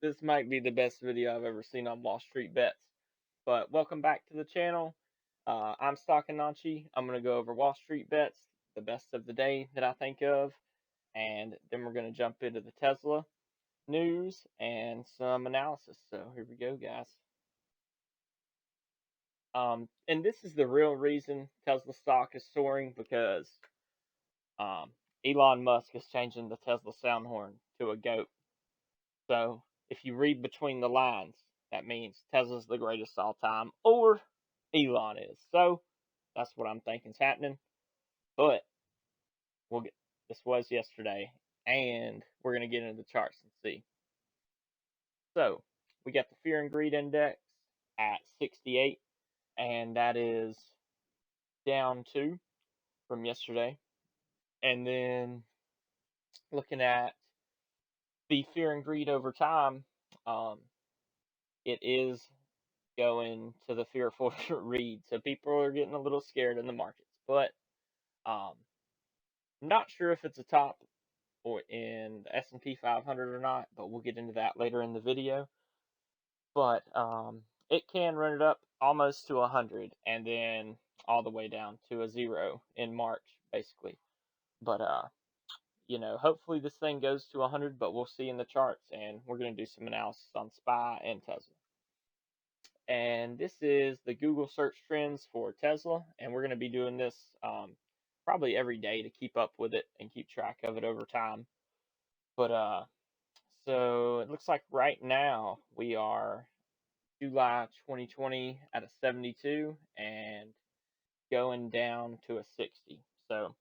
This might be the best video I've ever seen on Wall Street Bets. But welcome back to the channel. I'm stonkanaccis. I'm going to go over Wall Street Bets, the best of the day that I think of, and then we're going to jump into the Tesla news and some analysis. So here we go, guys. And this is the real reason Tesla stock is soaring because um, Elon Musk is changing the Tesla sound horn to a goat. So if you read between the lines, that means Tesla's the greatest all time, or Elon is. So that's what I'm thinking is happening. But this was yesterday, and we're gonna get into the charts and see. So we got the fear and greed index at 68, and that is down 2 from yesterday. And then looking at the fear and greed over time, it is going to the fearful read. So people are getting a little scared in the markets. But I'm not sure if it's a top or in the S&P 500 or not, but we'll get into that later in the video. But it can run it up almost to 100 and then all the way down to a 0 in March, basically. But hopefully this thing goes to 100, but we'll see in the charts, and we're going to do some analysis on SPY and Tesla. And this is the Google search trends for Tesla, and we're going to be doing this probably every day to keep up with it and keep track of it over time. But so it looks like right now we are July 2020 at a 72 and going down to a 60. So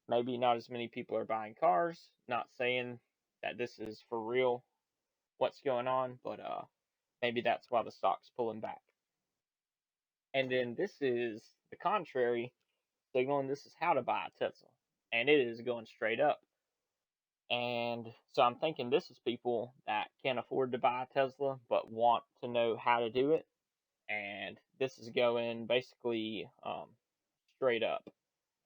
maybe not as many people are buying cars. Not saying that this is for real what's going on, but maybe that's why the stock's pulling back. And then this is the contrary signal, and this is how to buy a Tesla. And it is going straight up. And so I'm thinking this is people that can't afford to buy a Tesla but want to know how to do it. And this is going basically straight up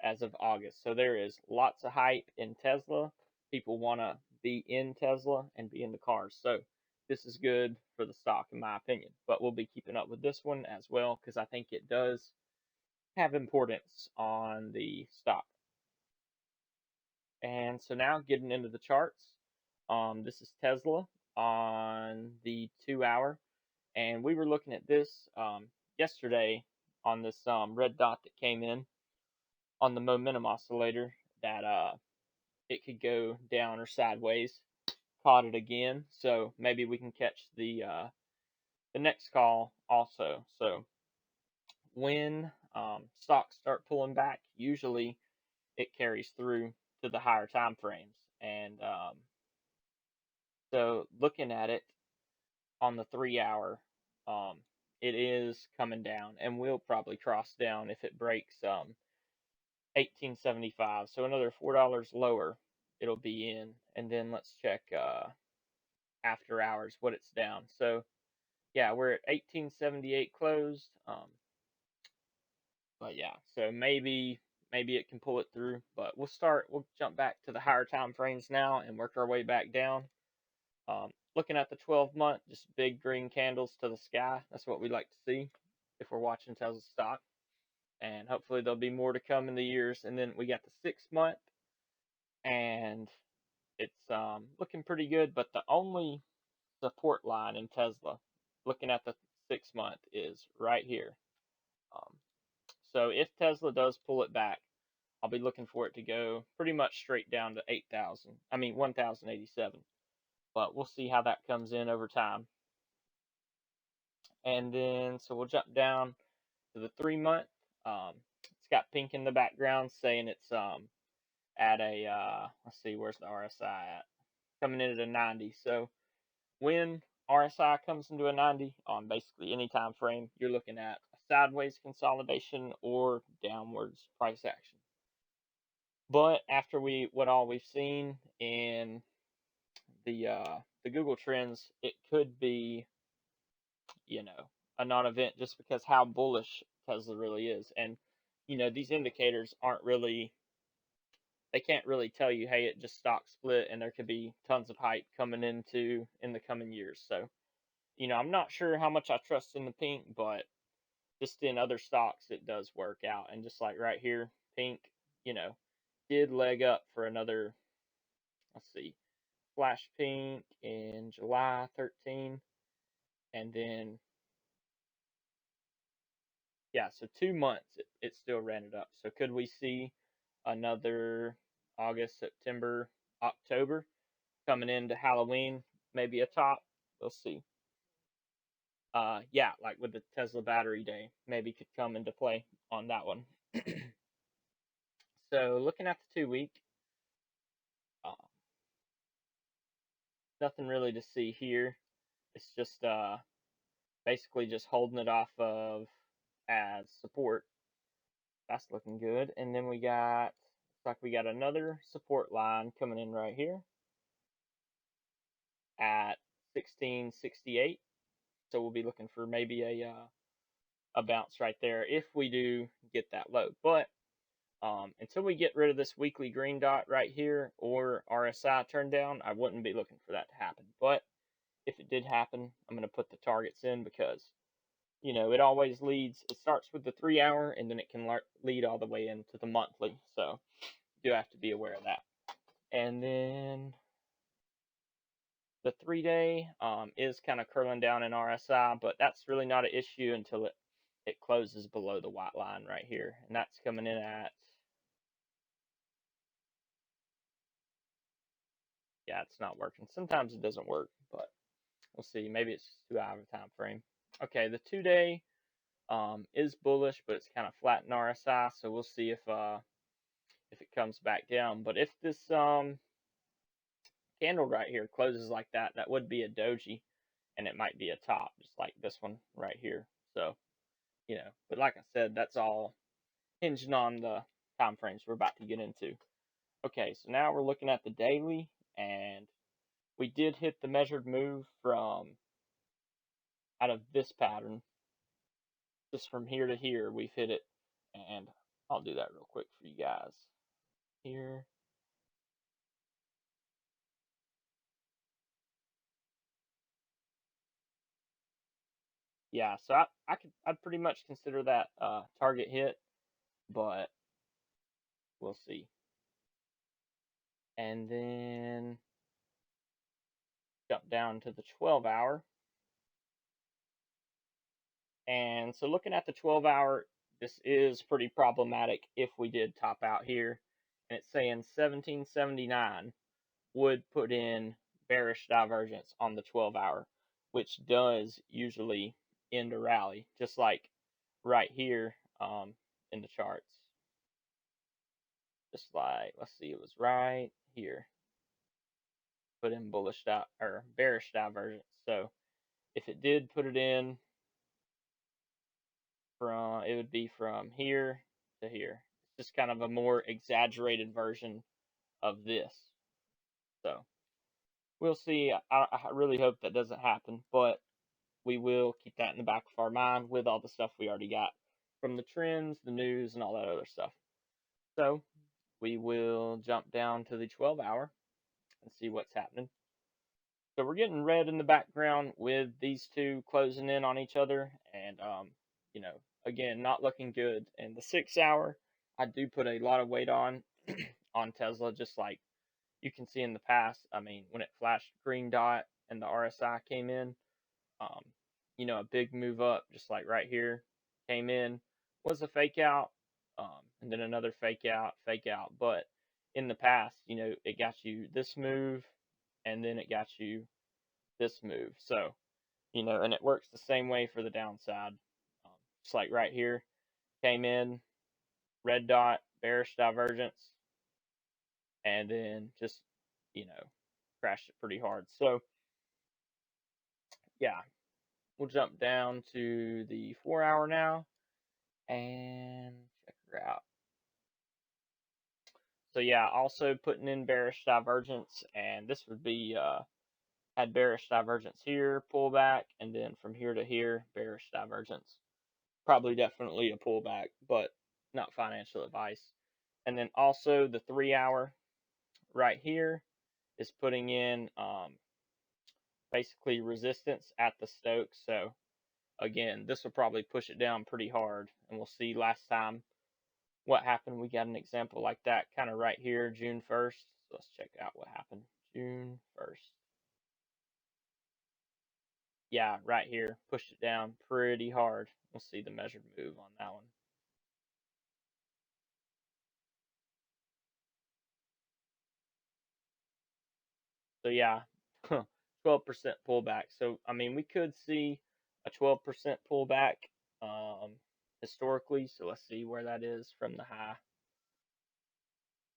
as of August. So there is lots of hype in Tesla. People want to be in Tesla and be in the cars. So this is good for the stock, in my opinion. But we'll be keeping up with this one as well because I think it does have importance on the stock. And so now getting into the charts, this is Tesla on the 2-hour, and we were looking at this yesterday on this red dot that came in on the momentum oscillator that it could go down or sideways. Caught it again, so maybe we can catch the next call also. So when stocks start pulling back, usually it carries through to the higher time frames. And so looking at it on the 3-hour, it is coming down and will probably cross down if it breaks 1875. So another $4 lower, it'll be in. And then let's check after hours what it's down. So yeah, we're at 1878 closed. But yeah, so maybe it can pull it through, but we'll jump back to the higher time frames now and work our way back down. Looking at the 12-month, just big green candles to the sky. That's what we like to see if we're watching Tesla stock. And hopefully there'll be more to come in the years. And then we got the 6-month, and it's looking pretty good. But the only support line in Tesla, looking at the 6-month, is right here. So if Tesla does pull it back, I'll be looking for it to go pretty much straight down to 1,087. But we'll see how that comes in over time. And then, so we'll jump down to the 3-month. It's got pink in the background saying it's at a, let's see, where's the RSI at? Coming in at a 90. So when RSI comes into a 90 on basically any time frame, you're looking at a sideways consolidation or downwards price action. But after what all we've seen in the Google trends, it could be, a non-event just because how bullish Tesla really is. And these indicators aren't really they can't really tell you, hey, it just stock split and there could be tons of hype coming in the coming years. So, I'm not sure how much I trust in the pink, but just in other stocks it does work out. And just like right here, pink, you know, did leg up for another, let's see, flash pink in July 13, and then yeah, so 2 months it still ran it up. So could we see another August, September, October coming into Halloween, maybe a top? We'll see. Yeah, like with the Tesla battery day, maybe could come into play on that one. So looking at the 2 week, uh, nothing really to see here. It's just basically just holding it off of as support. That's looking good. And then looks like we got another support line coming in right here at 1668. So we'll be looking for maybe a bounce right there if we do get that low. But until we get rid of this weekly green dot right here or RSI turn down, I wouldn't be looking for that to happen. But if it did happen, I'm going to put the targets in because, it always leads. It starts with the 3 hour and then it can lead all the way into the monthly. So you do have to be aware of that. And then the 3 day is kind of curling down in RSI, but that's really not an issue until it closes below the white line right here. And that's coming in at, yeah, it's not working. Sometimes it doesn't work, but we'll see. Maybe it's 2 hour time frame. Okay, the 2 day is bullish, but it's kind of flat in RSI, so we'll see if it comes back down. But if this candle right here closes like that, that would be a doji, and it might be a top, just like this one right here. So, but like I said, that's all hinging on the time frames we're about to get into. Okay, so now we're looking at the daily, and we did hit the measured move from out of this pattern, just from here to here. We've hit it, and I'll do that real quick for you guys here. Yeah, so I'd pretty much consider that target hit, but we'll see. And then jump down to the 12 hour. And so looking at the 12 hour, this is pretty problematic if we did top out here. And it's saying 1779 would put in bearish divergence on the 12 hour, which does usually end a rally, just like right here in the charts. Just like, let's see, it was right here. Put in bullish or bearish divergence. So if it did put it in it would be from here to here. It's just kind of a more exaggerated version of this. So we'll see. I really hope that doesn't happen, but we will keep that in the back of our mind with all the stuff we already got from the trends, the news, and all that other stuff. So we will jump down to the 12 hour and see what's happening. So we're getting red in the background with these two closing in on each other, and again, not looking good. And the 6 hour, I do put a lot of weight on on Tesla, just like you can see in the past. I mean, when it flashed green dot and the RSI came in, um, a big move up, just like right here, came in, was a fake out, and then another fake out, fake out. But in the past, it got you this move, and then it got you this move. So, and it works the same way for the downside. Just like right here, came in, red dot, bearish divergence, and then just, crashed it pretty hard. So, yeah, we'll jump down to the 4 hour now and check her out. So, yeah, also putting in bearish divergence, and this would be, had bearish divergence here, pullback, and then from here to here, bearish divergence. Probably definitely a pullback, but not financial advice. And then also the 3 hour right here is putting in basically resistance at the stoke. So again, this will probably push it down pretty hard. And we'll see last time what happened. We got an example like that kind of right here, June 1st. So let's check out what happened. June 1st. Yeah, right here, pushed it down pretty hard. We'll see the measured move on that one. So yeah, 12% pullback. So I mean, we could see a 12% pullback um, historically. So let's see where that is from the high.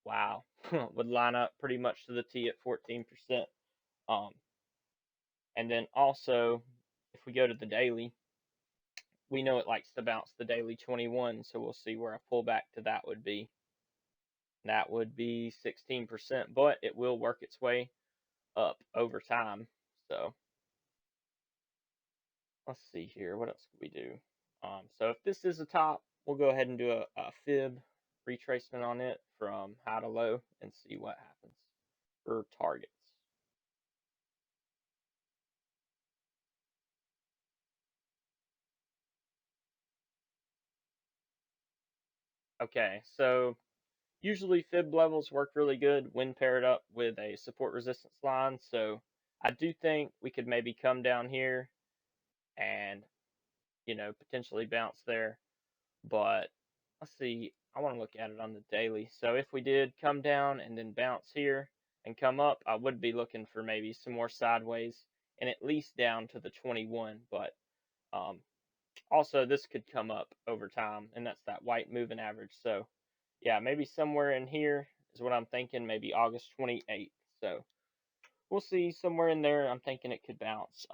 Wow, would line up pretty much to the T at 14%. Um, and then also, if we go to the daily, we know it likes to bounce the daily 21. So we'll see where a pullback to that would be. That would be 16%, but it will work its way up over time. So let's see here. What else could we do? So if this is a top, we'll go ahead and do a fib retracement on it from high to low and see what happens for targets. Okay, so usually fib levels work really good when paired up with a support resistance line. So I do think we could maybe come down here and potentially bounce there. But let's see, I want to look at it on the daily. So if we did come down and then bounce here and come up, I would be looking for maybe some more sideways and at least down to the 21. But um, also this could come up over time, and that's that white moving average. So yeah, maybe somewhere in here is what I'm thinking, maybe August 28th. So we'll see somewhere in there. I'm thinking it could bounce.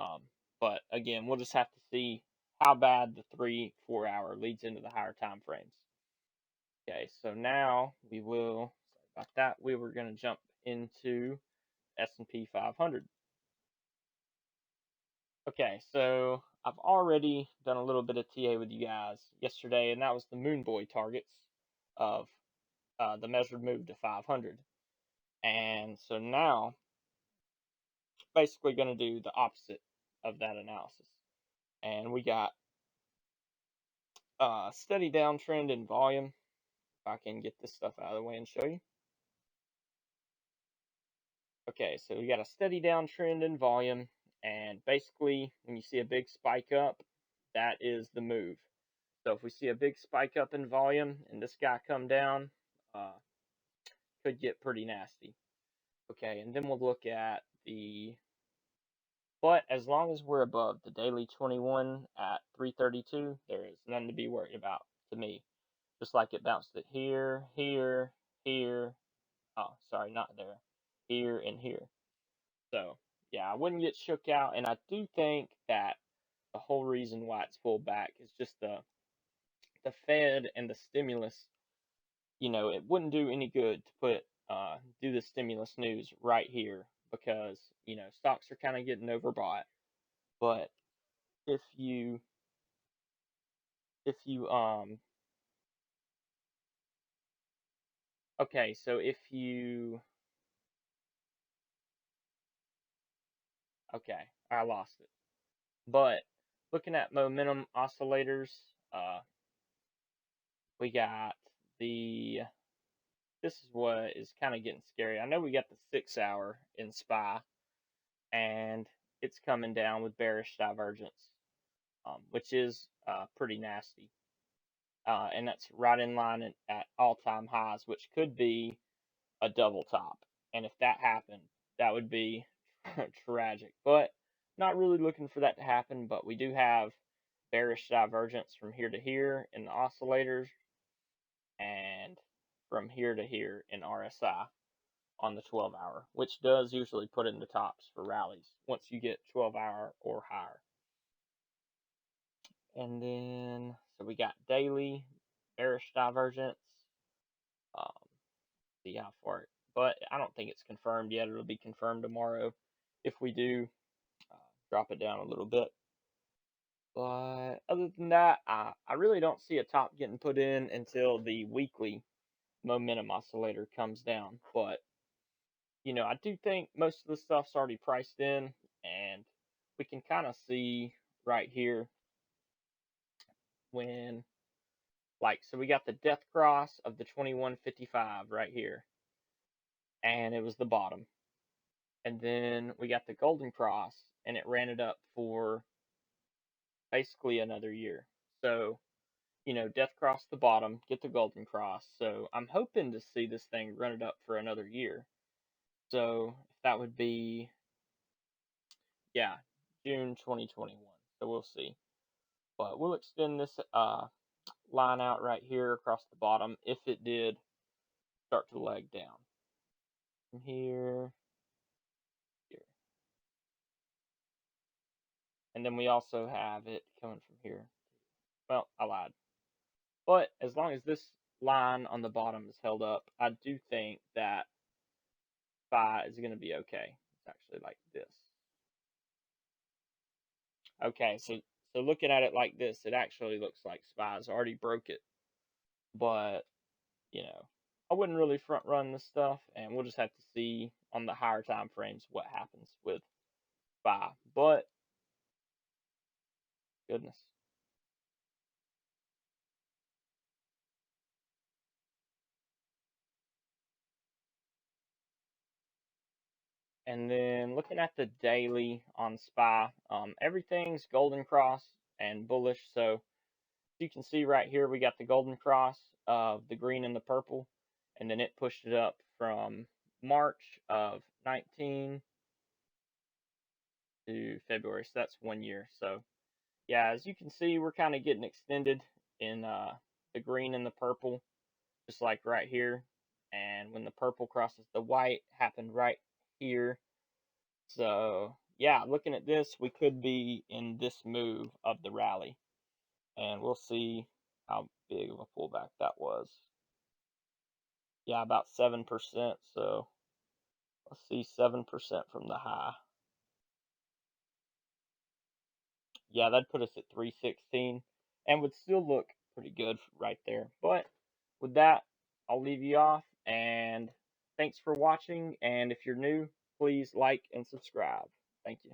But again, we'll just have to see how bad the 3-4 hour leads into the higher time frames. Okay, so now we will, sorry about that, we were going to jump into S&P 500. Okay, so I've already done a little bit of TA with you guys yesterday, and that was the Moon Boy targets of the measured move to 500. And so now, basically going to do the opposite of that analysis. And we got steady downtrend in volume. If I can get this stuff out of the way and show you. Okay, so we got a steady downtrend in volume, and basically when you see a big spike up, that is the move. So if we see a big spike up in volume and this guy come down, could get pretty nasty. Okay, and then we'll look at but as long as we're above the daily 21 at 332, there is nothing to be worried about to me. Just like it bounced it here, here, here. Oh, sorry, not there. Here and here. So, yeah, I wouldn't get shook out. And I do think that the whole reason why it's pulled back is just the Fed and the stimulus. It wouldn't do any good to do the stimulus news right here because stocks are kind of getting overbought. But if you if you okay, so if you okay, I lost it. But looking at momentum oscillators, uh, we got the this is what is kind of getting scary. I know we got the 6 hour in SPY, and it's coming down with bearish divergence, which is pretty nasty. And that's right in line at all-time highs, which could be a double top. And if that happened, that would be tragic. But not really looking for that to happen. But we do have bearish divergence from here to here in the oscillators, and from here to here in RSI on the 12 hour, which does usually put in the tops for rallies once you get 12 hour or higher. And then, so we got daily bearish divergence. Um, see how far, but I don't think it's confirmed yet. It'll be confirmed tomorrow if we do drop it down a little bit. But other than that, I really don't see a top getting put in until the weekly momentum oscillator comes down. But I do think most of the stuff's already priced in, and we can kind of see right here when, like, so we got the death cross of the 2155 right here, and it was the bottom. And then we got the golden cross, and it ran it up for basically another year. So, death cross the bottom, get the golden cross. So I'm hoping to see this thing run it up for another year. So that would be, yeah, June 2021. So we'll see. But we'll extend this line out right here across the bottom if it did start to leg down. From here, here. And then we also have it coming from here. Well, I lied. But as long as this line on the bottom is held up, I do think that SPY is going to be okay. It's actually like this. Okay, so looking at it like this, it actually looks like SPY's already broke it. But, I wouldn't really front run this stuff, and we'll just have to see on the higher time frames what happens with SPY. But, goodness. And then looking at the daily on SPY, everything's golden cross and bullish. So you can see right here, we got the golden cross of the green and the purple, and then it pushed it up from March of 19 to February. So that's 1 year. So yeah, as you can see, we're kind of getting extended in the green and the purple, just like right here. And when the purple crosses the white, happened right here. So yeah, looking at this, we could be in this move of the rally, and we'll see how big of a pullback that was. Yeah, about 7%. So let's see, 7% from the high. Yeah, that'd put us at 316 and would still look pretty good right there. But with that, I'll leave you off, and thanks for watching. And if you're new, please like and subscribe. Thank you.